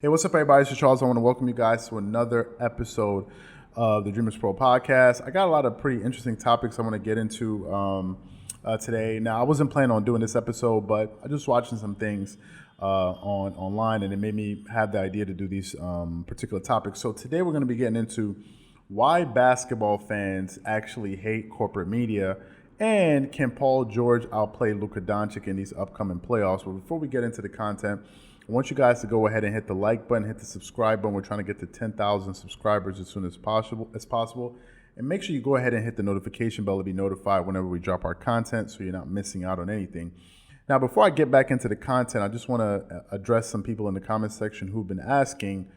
Hey, what's up, everybody? This is Charles. I want to welcome you guys to another episode of the Dreamerspro Podcast. I got a lot of pretty interesting topics I want to get into today. Now, I wasn't planning on doing this episode, but I just watching some things online, and it made me have the idea to do these particular topics. So today we're going to be getting into why basketball fans actually hate corporate media, and can Paul George outplay Luka Doncic in these upcoming playoffs? But before we get into the content, I want you guys to go ahead and hit the like button, hit the subscribe button. We're trying to get to 10,000 subscribers as soon as possible. And make sure you go ahead and hit the notification bell to be notified whenever we drop our content so you're not missing out on anything. Now, before I get back into the content, I just want to address some people in the comment section who've been asking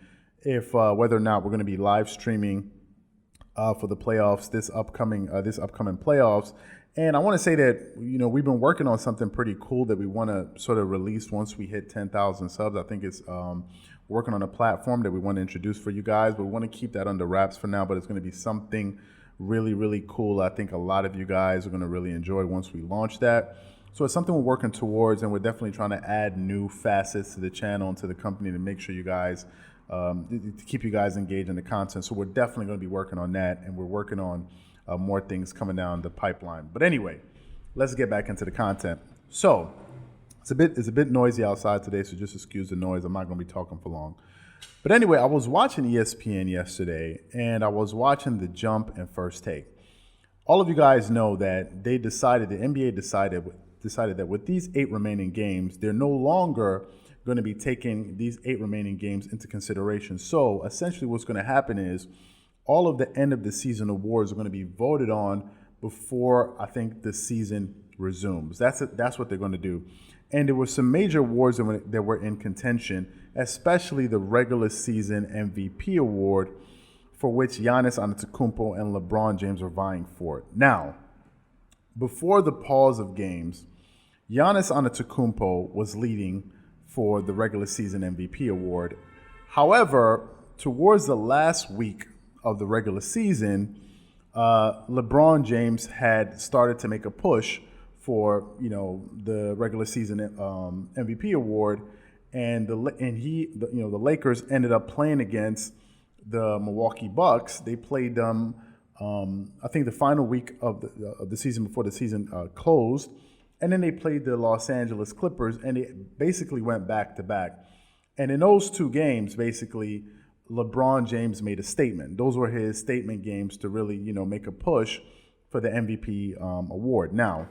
if whether or not we're going to be live streaming for the playoffs, this upcoming playoffs. And I want to say that, we've been working on something pretty cool that we want to sort of release once we hit 10,000 subs. I think it's working on a platform that we want to introduce for you guys, but we want to keep that under wraps for now. But it's going to be something really, really cool. I think a lot of you guys are going to really enjoy once we launch that. So it's something we're working towards, and we're definitely trying to add new facets to the channel and to the company to make sure you guys, to keep you guys engaged in the content. So we're definitely going to be working on that, and we're working on more things coming down the pipeline. But anyway, let's get back into the content. So it's a bit noisy outside today, so just excuse the noise. I'm not going to be talking for long. But anyway, I was watching ESPN yesterday, and I was watching The Jump and First Take. All of you guys know that the NBA decided that with these 8 remaining games, they're no longer going to be taking these 8 remaining games into consideration. So essentially what's going to happen is all of the end of the season awards are going to be voted on before I think the season resumes. That's what they're going to do. And there were some major awards that were in contention, especially the regular season MVP award, for which Giannis Antetokounmpo and LeBron James are vying for it. Now, before the pause of games, Giannis Antetokounmpo was leading for the regular season MVP award. However, towards the last week of the regular season, LeBron James had started to make a push for the regular season MVP award, and the Lakers ended up playing against the Milwaukee Bucks. They played them I think the final week of the season before the season closed, and then they played the Los Angeles Clippers, and they basically went back to back. And in those 2 games, basically, LeBron James made a statement. Those were his statement games to really, make a push for the MVP award. Now,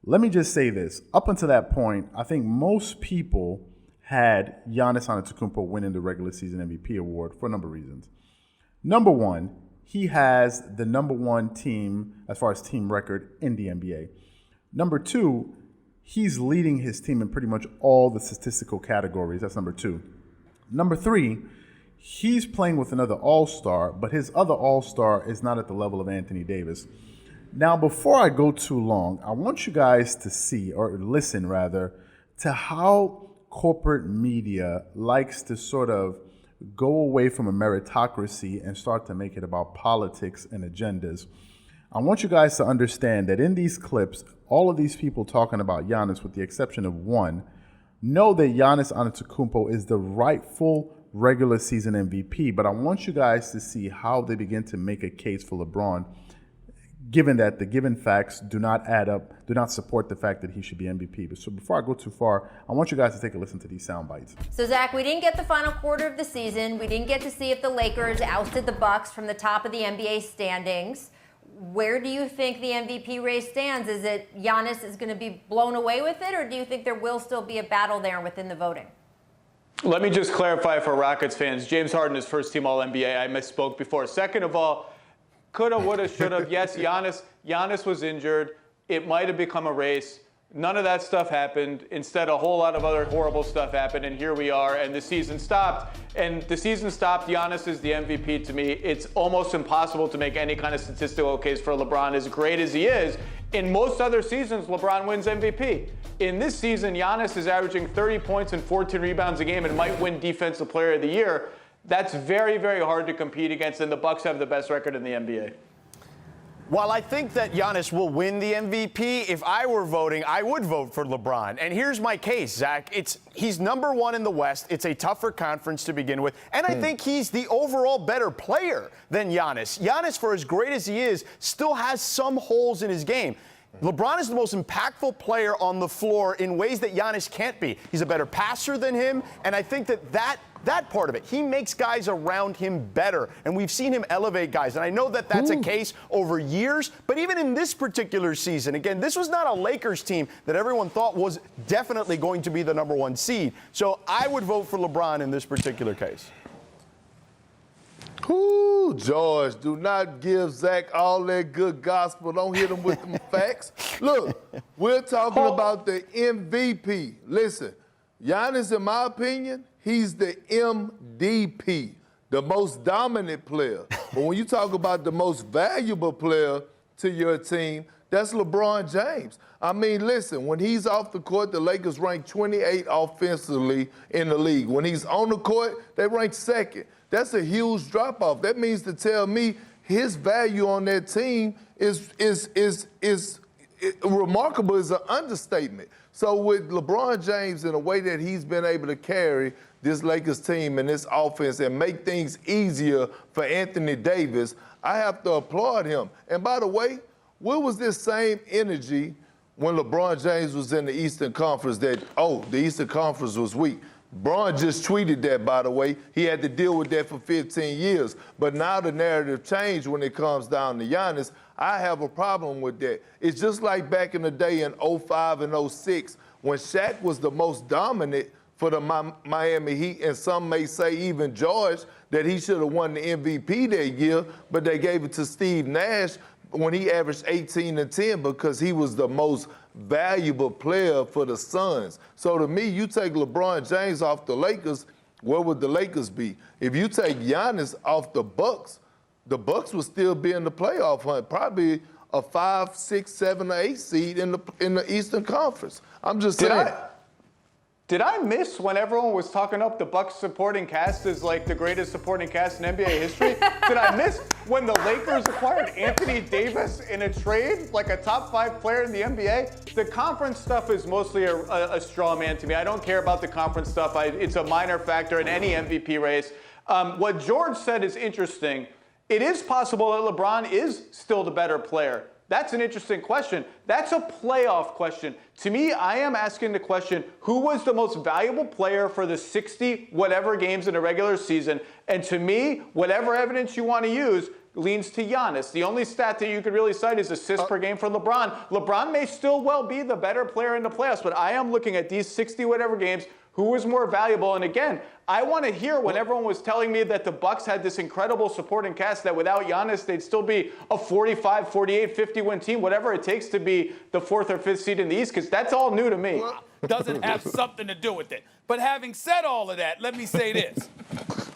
let me just say this. Up until that point, I think most people had Giannis Antetokounmpo winning the regular season MVP award for a number of reasons. Number one, he has the number 1 team as far as team record in the NBA. Number 2, he's leading his team in pretty much all the statistical categories. That's number 2. Number 3, he's playing with another all-star, but his other all-star is not at the level of Anthony Davis. Now, before I go too long, I want you guys to see, or listen rather, to how corporate media likes to sort of go away from a meritocracy and start to make it about politics and agendas. I want you guys to understand that in these clips, all of these people talking about Giannis, with the exception of one, know that Giannis Antetokounmpo is the rightful regular season MVP, but I want you guys to see how they begin to make a case for LeBron, given that the given facts do not add up, do not support the fact that he should be MVP. But so before I go too far, I want you guys to take a listen to these sound bites. So Zach, we didn't get the final quarter of the season. We didn't get to see if the Lakers ousted the Bucks from the top of the NBA standings. Where do you think the MVP race stands? Is it Giannis is going to be blown away with it, or do you think there will still be a battle there within the voting? Let me just clarify for Rockets fans. James Harden is first team All-NBA. I misspoke before. Second of all, coulda, woulda, shoulda. Yes, Giannis was injured. It might have become a race. None of that stuff happened. Instead, a whole lot of other horrible stuff happened, and here we are, and the season stopped. And the season stopped. Giannis is the MVP to me. It's almost impossible to make any kind of statistical case for LeBron, as great as he is. In most other seasons, LeBron wins MVP. In this season, Giannis is averaging 30 points and 14 rebounds a game and might win Defensive Player of the Year. That's very, very hard to compete against, and the Bucks have the best record in the NBA. While I think that Giannis will win the MVP, if I were voting, I would vote for LeBron. And here's my case, Zach. He's number one in the West. It's a tougher conference to begin with. And I think he's the overall better player than Giannis. Giannis, for as great as he is, still has some holes in his game. LeBron is the most impactful player on the floor in ways that Giannis can't be. He's a better passer than him, and I think that part of it, he makes guys around him better, and we've seen him elevate guys. And I know that that's a case over years, but even in this particular season, again, this was not a Lakers team that everyone thought was definitely going to be the number one seed. So I would vote for LeBron in this particular case. Ooh, George, do not give Zach all that good gospel. Don't hit him with them facts. Look, we're talking about the MVP. Listen, Giannis, in my opinion, he's the MDP, the most dominant player. But when you talk about the most valuable player to your team, that's LeBron James. I mean, listen, when he's off the court, the Lakers rank 28 offensively in the league. When he's on the court, they rank second. That's a huge drop-off. That means to tell me his value on that team is remarkable is an understatement. So with LeBron James and the way that he's been able to carry this Lakers team and this offense and make things easier for Anthony Davis, I have to applaud him. And by the way, where was this same energy when LeBron James was in the Eastern Conference that, the Eastern Conference was weak? Bron just tweeted that, by the way. He had to deal with that for 15 years. But now the narrative changed when it comes down to Giannis. I have a problem with that. It's just like back in the day in 05 and 06 when Shaq was the most dominant for the Miami Heat, and some may say even George, that he should have won the MVP that year, but they gave it to Steve Nash when he averaged 18 and 10 because he was the most valuable player for the Suns. So to me, you take LeBron James off the Lakers, where would the Lakers be? If you take Giannis off the Bucks would still be in the playoff hunt, probably a 5, 6, 7, or 8 seed in the Eastern Conference. I'm just saying. Did I miss when everyone was talking up the Bucks supporting cast as like the greatest supporting cast in NBA history? Did I miss when the Lakers acquired Anthony Davis in a trade, like a top 5 player in the NBA? The conference stuff is mostly a straw man to me. I don't care about the conference stuff. It's a minor factor in any MVP race. What George said is interesting. It is possible that LeBron is still the better player. That's an interesting question. That's a playoff question. To me, I am asking the question, who was the most valuable player for the 60 whatever games in a regular season? And to me, whatever evidence you want to use leans to Giannis. The only stat that you could really cite is assists per game for LeBron. LeBron may still well be the better player in the playoffs, but I am looking at these 60 whatever games. Who was more valuable? And again, I want to hear when everyone was telling me that the Bucks had this incredible supporting cast that without Giannis, they'd still be a 45, 48, 50-win team, whatever it takes to be the 4th or 5th seed in the East, because that's all new to me. Doesn't have something to do with it. But having said all of that, let me say this.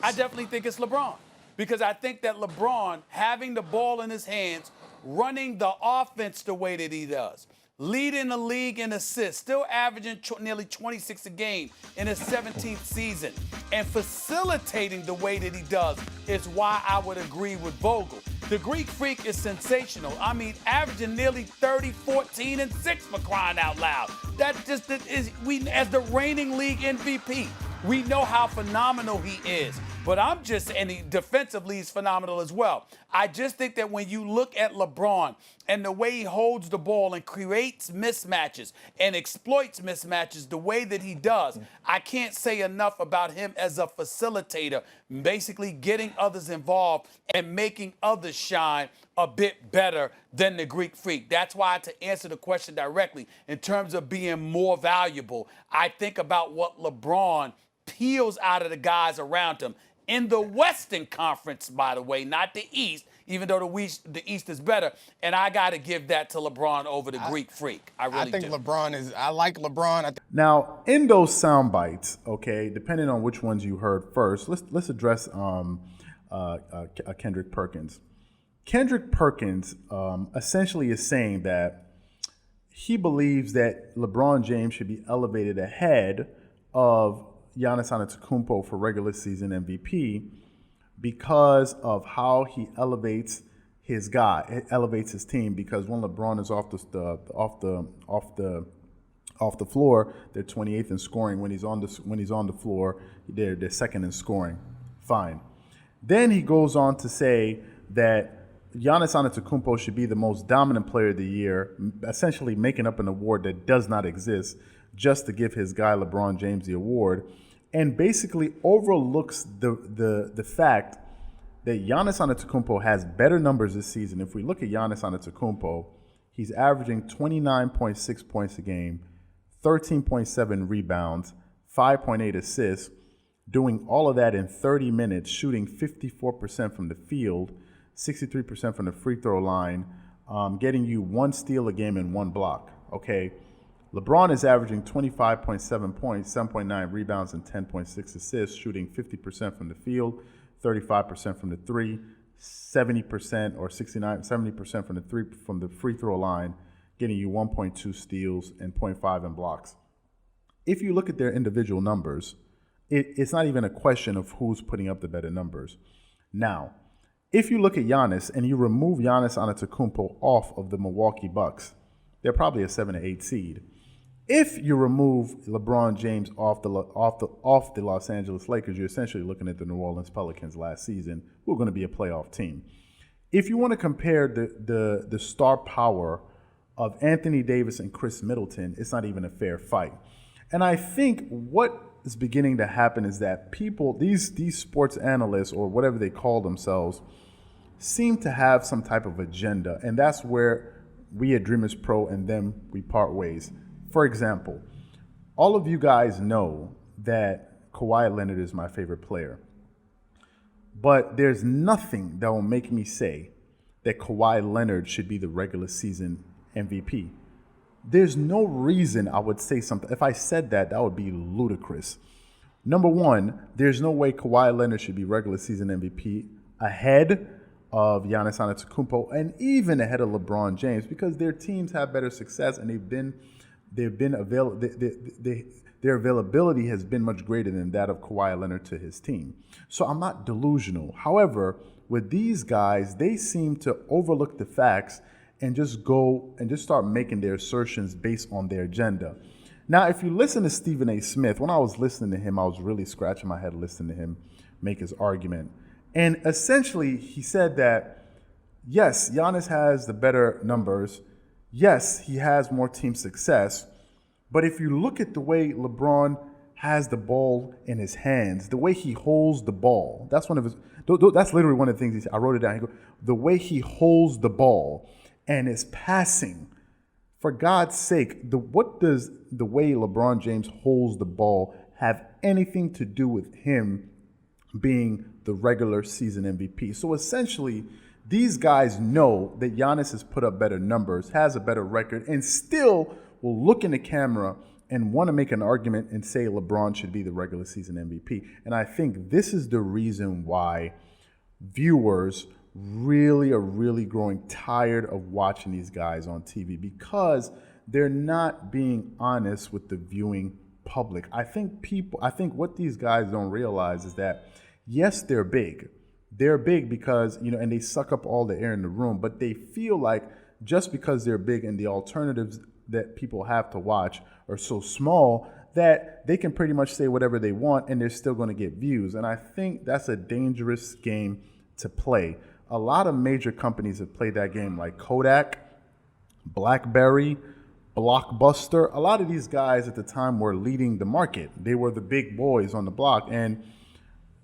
I definitely think it's LeBron, because I think that LeBron, having the ball in his hands, running the offense the way that he does, leading the league in assists, still averaging nearly 26 a game in his 17th season, and facilitating the way that he does is why I would agree with Vogel. The Greek Freak is sensational. I mean, averaging nearly 30, 14, and 6 for crying out loud. That just is, as the reigning league MVP, we know how phenomenal he is. But and he defensively is phenomenal as well. I just think that when you look at LeBron and the way he holds the ball and creates mismatches and exploits mismatches the way that he does, I can't say enough about him as a facilitator, basically getting others involved and making others shine a bit better than the Greek Freak. That's why, to answer the question directly, in terms of being more valuable, I think about what LeBron peels out of the guys around him. In the Western Conference, by the way, not the East, even though the East is better. And I got to give that to LeBron over the Greek Freak. I really do. I like LeBron. Now, in those sound bites, okay, depending on which ones you heard first, let's address Kendrick Perkins. Kendrick Perkins essentially is saying that he believes that LeBron James should be elevated ahead of Giannis Antetokounmpo for regular season MVP because of how he elevates his guy. It elevates his team because when LeBron is off the floor, they're 28th in scoring. When he's on the floor, they're second in scoring. Fine. Then he goes on to say that Giannis Antetokounmpo should be the most dominant player of the year, essentially making up an award that does not exist, just to give his guy LeBron James the award, and basically overlooks the fact that Giannis Antetokounmpo has better numbers this season. If we look at Giannis Antetokounmpo, he's averaging 29.6 points a game, 13.7 rebounds, 5.8 assists, doing all of that in 30 minutes, shooting 54% from the field, 63% from the free throw line, getting you 1 steal a game and 1 block, okay? LeBron is averaging 25.7 points, 7.9 rebounds, and 10.6 assists, shooting 50% from the field, 35% from the three, 70% or 70% from the free throw line, getting you 1.2 steals and 0.5 in blocks. If you look at their individual numbers, it's not even a question of who's putting up the better numbers. Now, if you look at Giannis and you remove Giannis Antetokounmpo off of the Milwaukee Bucks, they're probably a 7 or 8 seed. If you remove LeBron James off the Los Angeles Lakers, you're essentially looking at the New Orleans Pelicans last season, who are going to be a playoff team. If you want to compare the star power of Anthony Davis and Chris Middleton, it's not even a fair fight. And I think what is beginning to happen is that people, these sports analysts or whatever they call themselves, seem to have some type of agenda, and that's where we at Dreamerspro and them, we part ways. For example, all of you guys know that Kawhi Leonard is my favorite player, but there's nothing that will make me say that Kawhi Leonard should be the regular season MVP. There's no reason I would say something. If I said that, that would be ludicrous. Number one, there's no way Kawhi Leonard should be regular season MVP ahead of Giannis Antetokounmpo and even ahead of LeBron James, because their teams have better success and their availability has been much greater than that of Kawhi Leonard to his team. So I'm not delusional. However, with these guys, they seem to overlook the facts and just go and just start making their assertions based on their agenda. Now, if you listen to Stephen A. Smith, when I was listening to him, I was really scratching my head listening to him make his argument. And essentially, he said that, yes, Giannis has the better numbers. Yes, he has more team success. But if you look at the way LeBron has the ball in his hands, the way he holds the ball, that's literally one of the things he said. I wrote it down. He goes, the way he holds the ball and is passing. For God's sake, what does the way LeBron James holds the ball have anything to do with him being the regular season MVP? So essentially, these guys know that Giannis has put up better numbers, has a better record, and still will look in the camera and want to make an argument and say LeBron should be the regular season MVP. And I think this is the reason why viewers are really growing tired of watching these guys on TV, because they're not being honest with the viewing public. I think what these guys don't realize is that, yes, they're big. They're big because, and they suck up all the air in the room, but they feel like just because they're big and the alternatives that people have to watch are so small that they can pretty much say whatever they want and they're still going to get views. And I think that's a dangerous game to play. A lot of major companies have played that game, like Kodak, BlackBerry, Blockbuster. A lot of these guys at the time were leading the market. They were the big boys on the block, and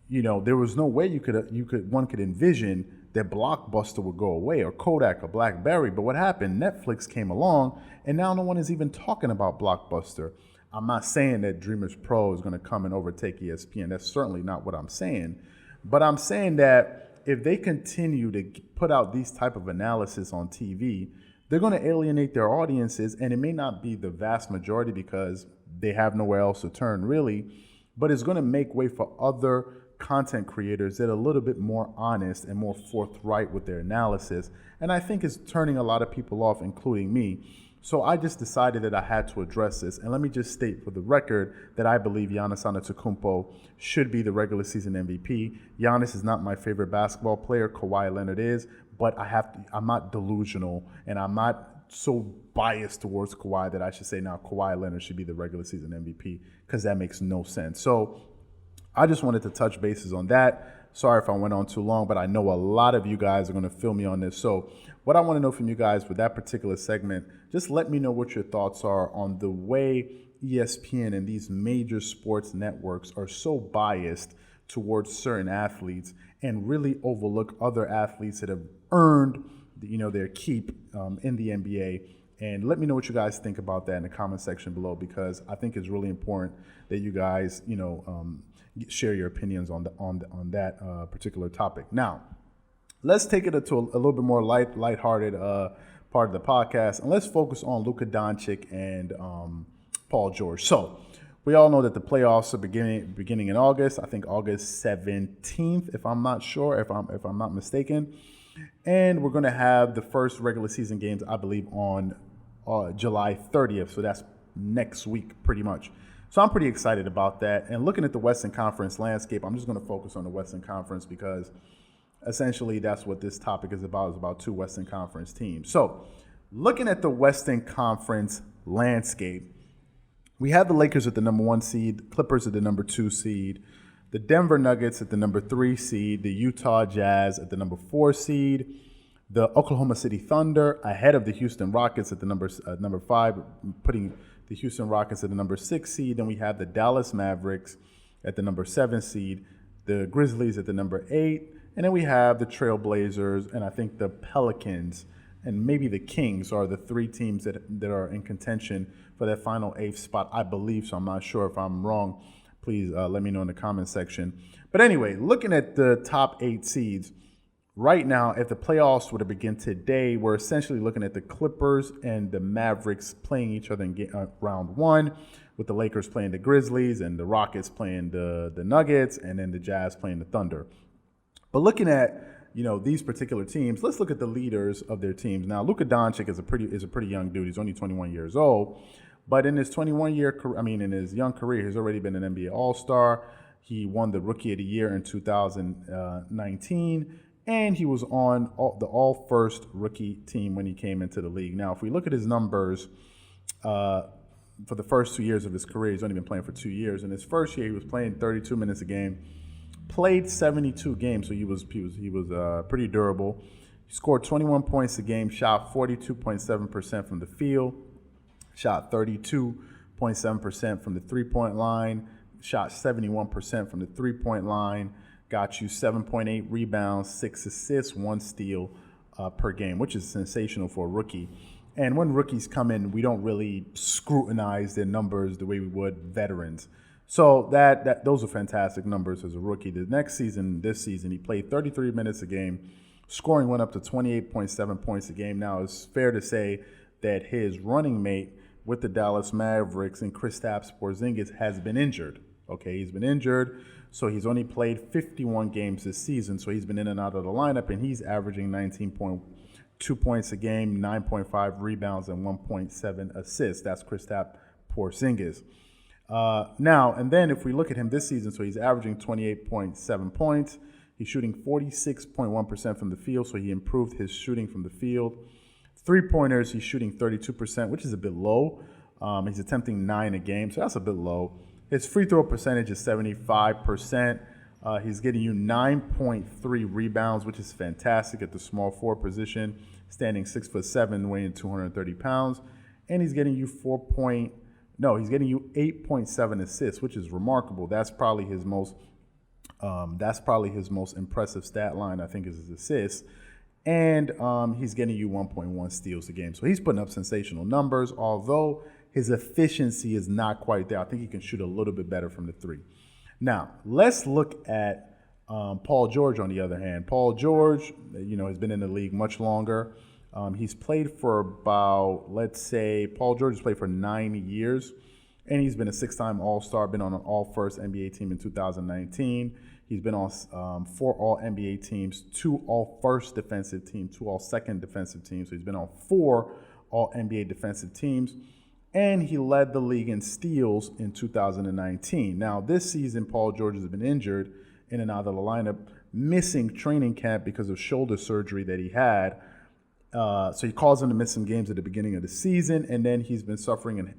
there was no way one could envision that Blockbuster would go away, or Kodak or BlackBerry. But what happened? Netflix came along, and now no one is even talking about Blockbuster. I'm not saying that Dreamerspro is going to come and overtake ESPN. That's certainly not what I'm saying. But I'm saying that if they continue to put out these type of analysis on TV, they're going to alienate their audiences, and it may not be the vast majority because they have nowhere else to turn, really, but it's going to make way for other content creators that are a little bit more honest and more forthright with their analysis. And I think it's turning a lot of people off, including me. So I just decided that I had to address this. And let me just state for the record that I believe Giannis Antetokounmpo should be the regular season MVP. Giannis is not my favorite basketball player. Kawhi Leonard is. but I'm not delusional, and I'm not so biased towards Kawhi that I should say now Kawhi Leonard should be the regular season MVP, because that makes no sense. So I just wanted to touch bases on that. Sorry if I went on too long, but I know a lot of you guys are going to feel me on this. So what I want to know from you guys with that particular segment, just let me know what your thoughts are on the way ESPN and these major sports networks are so biased towards certain athletes and really overlook other athletes that have earned, their keep in the NBA. And let me know what you guys think about that in the comment section below, because I think it's really important that you guys, share your opinions on that particular topic. Now, let's take it to a little bit more lighthearted part of the podcast, and let's focus on Luka Doncic and Paul George. So we all know that the playoffs are beginning in August. I think August 17th, if I'm not mistaken. And we're going to have the first regular season games, I believe, on July 30th. So that's next week, pretty much. So I'm pretty excited about that. And looking at the Western Conference landscape, I'm just going to focus on the Western Conference because essentially that's what this topic is about two Western Conference teams. So looking at the Western Conference landscape, we have the Lakers at the number 1 seed, Clippers at the number 2 seed, the Denver Nuggets at the number 3 seed, the Utah Jazz at the number 4 seed, the Oklahoma City Thunder ahead of the Houston Rockets at the number 5, putting the Houston Rockets at the number 6 seed. Then we have the Dallas Mavericks at the number 7 seed, the Grizzlies at the number 8, and then we have the Trail Blazers, and I think the Pelicans and maybe the Kings are the 3 teams that are in contention for that final 8th spot, I believe. So I'm not sure if I'm wrong. Please let me know in the comment section. But anyway, looking at the top 8 seeds, right now, if the playoffs were to begin today, we're essentially looking at the Clippers and the Mavericks playing each other in round 1, with the Lakers playing the Grizzlies and the Rockets playing the Nuggets, and then the Jazz playing the Thunder. But looking at these particular teams, let's look at the leaders of their teams. Now, Luka Doncic is a pretty young dude. He's only 21 years old. But in his in his young career, he's already been an NBA All-Star. He won the Rookie of the Year in 2019, and he was on the All-First rookie team when he came into the league. Now, if we look at his numbers for the first 2 years of his career, he's only been playing for 2 years. In his first year, he was playing 32 minutes a game, played 72 games, so he was pretty durable. He scored 21 points a game, shot 42.7% from the field, shot 32.7% from the three-point line, shot 71% from the three-point line, got you 7.8 rebounds, 6 assists, 1 steal per game, which is sensational for a rookie. And when rookies come in, we don't really scrutinize their numbers the way we would veterans. So those are fantastic numbers as a rookie. This season, he played 33 minutes a game. Scoring went up to 28.7 points a game. Now, it's fair to say that his running mate with the Dallas Mavericks and Kristaps Porzingis has been injured. Okay, he's been injured, so he's only played 51 games this season. So he's been in and out of the lineup, and he's averaging 19.2 points a game, 9.5 rebounds, and 1.7 assists. That's Kristaps Porzingis. Now, and then if we look at him this season, so he's averaging 28.7 points. He's shooting 46.1% from the field, so he improved his shooting from the field. Three-pointers, he's shooting 32%, which is a bit low. He's attempting 9 a game, so that's a bit low. His free throw percentage is 75%. He's getting you 9.3 rebounds, which is fantastic at the small forward position, standing 6'7", weighing 230 pounds. And he's getting you 8.7 assists, which is remarkable. That's probably his most impressive stat line, I think, is his assists. And he's getting you 1.1 steals a game. So he's putting up sensational numbers, although his efficiency is not quite there. I think he can shoot a little bit better from the 3. Now, let's look at Paul George on the other hand. Paul George, has been in the league much longer. He's played for about, Paul George has played for 9 years, and he's been a 6-time All-Star, been on an All-First NBA team in 2019. He's been on 4 All-NBA teams, 2 All-First defensive teams, 2 All-Second defensive teams. So he's been on 4 All-NBA defensive teams, and he led the league in steals in 2019. Now, this season, Paul George has been injured, in and out of the lineup, missing training camp because of shoulder surgery that he had. So he caused him to miss some games at the beginning of the season, and then he's been suffering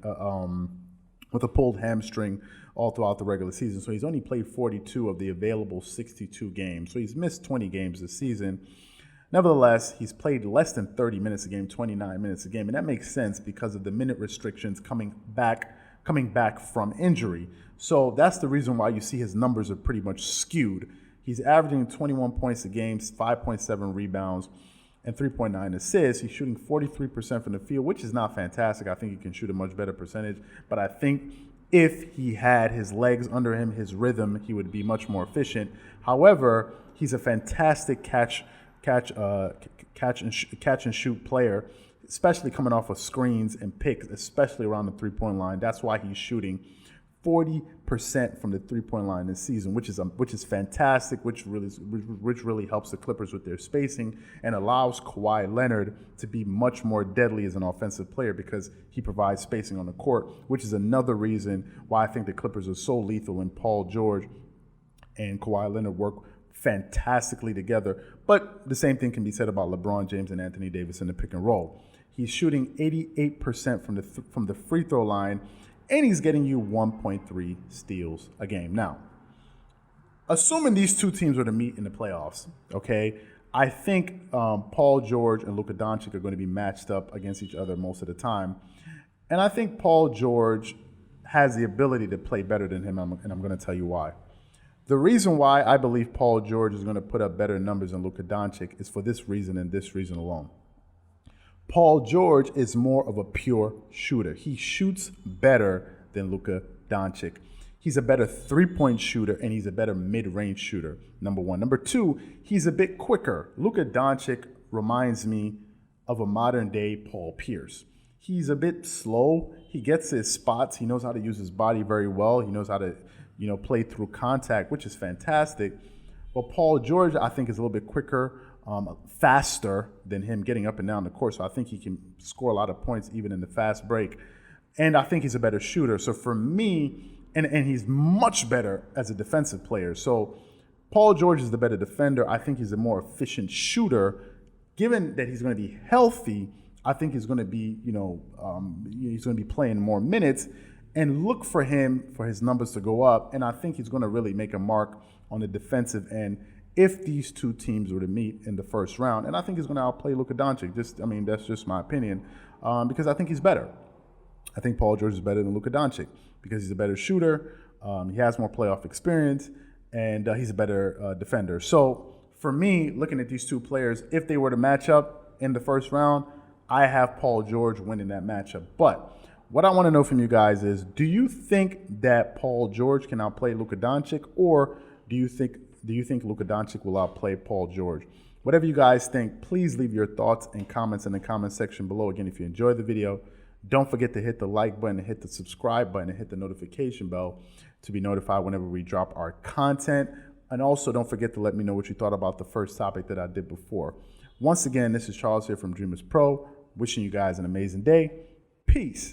with a pulled hamstring all throughout the regular season. So he's only played 42 of the available 62 games. So he's missed 20 games this season. Nevertheless, he's played less than 30 minutes a game, 29 minutes a game, and that makes sense because of the minute restrictions coming back from injury. So that's the reason why you see his numbers are pretty much skewed. He's averaging 21 points a game, 5.7 rebounds, and 3.9 assists. He's shooting 43% from the field, which is not fantastic. I think he can shoot a much better percentage, but I think if he had his legs under him, his rhythm, he would be much more efficient. However, he's a fantastic catch and shoot player, especially coming off of screens and picks, especially around the three-point line. That's why he's shooting 40% from the three-point line this season, which is fantastic, which really helps the Clippers with their spacing and allows Kawhi Leonard to be much more deadly as an offensive player because he provides spacing on the court, which is another reason why I think the Clippers are so lethal, and Paul George and Kawhi Leonard work fantastically together. But the same thing can be said about LeBron James and Anthony Davis in the pick and roll. He's shooting 88% from the free throw line, and he's getting you 1.3 steals a game. Now, assuming these two teams were to meet in the playoffs, okay, I think Paul George and Luka Doncic are going to be matched up against each other most of the time. And I think Paul George has the ability to play better than him, and I'm going to tell you why. The reason why I believe Paul George is going to put up better numbers than Luka Doncic is for this reason and this reason alone. Paul George is more of a pure shooter. He shoots better than Luka Doncic. He's a better three-point shooter, and he's a better mid-range shooter, number one. Number two, he's a bit quicker. Luka Doncic reminds me of a modern-day Paul Pierce. He's a bit slow. He gets his spots. He knows how to use his body very well. He knows how to play through contact, which is fantastic. But Paul George, I think, is a little bit quicker, faster than him getting up and down the court. So I think he can score a lot of points even in the fast break. And I think he's a better shooter. So for me, and he's much better as a defensive player. So Paul George is the better defender. I think he's a more efficient shooter. Given that he's going to be healthy, I think he's going to be, he's going to be playing more minutes. And look for him for his numbers to go up. And I think he's going to really make a mark on the defensive end if these two teams were to meet in the first round. And I think he's going to outplay Luka Doncic. That's just my opinion, because I think he's better. I think Paul George is better than Luka Doncic because he's a better shooter. He has more playoff experience, and he's a better defender. So for me, looking at these two players, if they were to match up in the first round, I have Paul George winning that matchup. But what I want to know from you guys is, do you think that Paul George can outplay Luka Doncic, or do you think Luka Doncic will outplay Paul George? Whatever you guys think, please leave your thoughts and comments in the comment section below. Again, if you enjoyed the video, don't forget to hit the like button, and hit the subscribe button, and hit the notification bell to be notified whenever we drop our content. And also, don't forget to let me know what you thought about the first topic that I did before. Once again, this is Charles here from Dreamerspro, wishing you guys an amazing day. Peace.